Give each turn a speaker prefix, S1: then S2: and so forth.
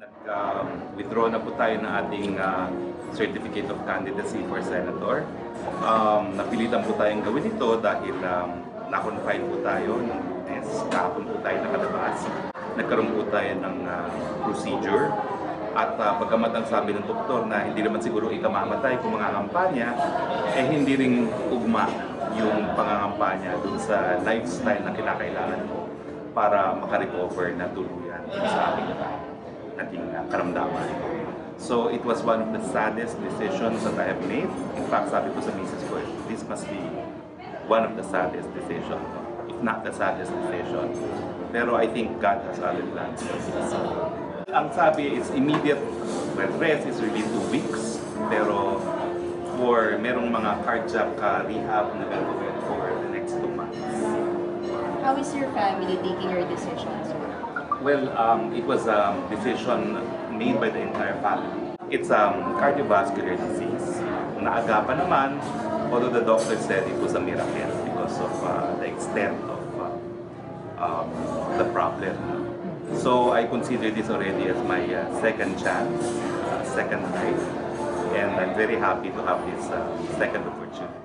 S1: Nag-withdraw na po tayo ng ating Certificate of Candidacy for Senator. Napilitan po tayong gawin ito dahil na-confine po tayo ng Lunes. Kahapon po tayo nakalabas. Nagkaroon po tayo ng procedure. At pagkamat ang sabi ng doktor na hindi naman siguro ikamamatay kung mangangampanya, hindi rin ugma yung pangangampanya dun sa lifestyle na kinakailangan mo para makarecover na tuluyan sa ating naging karamdaman. So it was one of the saddest decisions that I have made. In fact, sabi ko sa misis ko, this must be one of the saddest decisions, if not the saddest decision. Pero I think God has other plans for this. Ang sabi is immediate rest is really 2 weeks. Pero for merong mga cardiac rehab na gagawin for the next 2 months.
S2: How is your family taking your decisions?
S1: Well, it was a decision made by the entire family. It's cardiovascular disease. Naagapan naman, although the doctor said it was a miracle because of the extent of the problem. So I consider this already as my second chance, second life, and I'm very happy to have this second opportunity.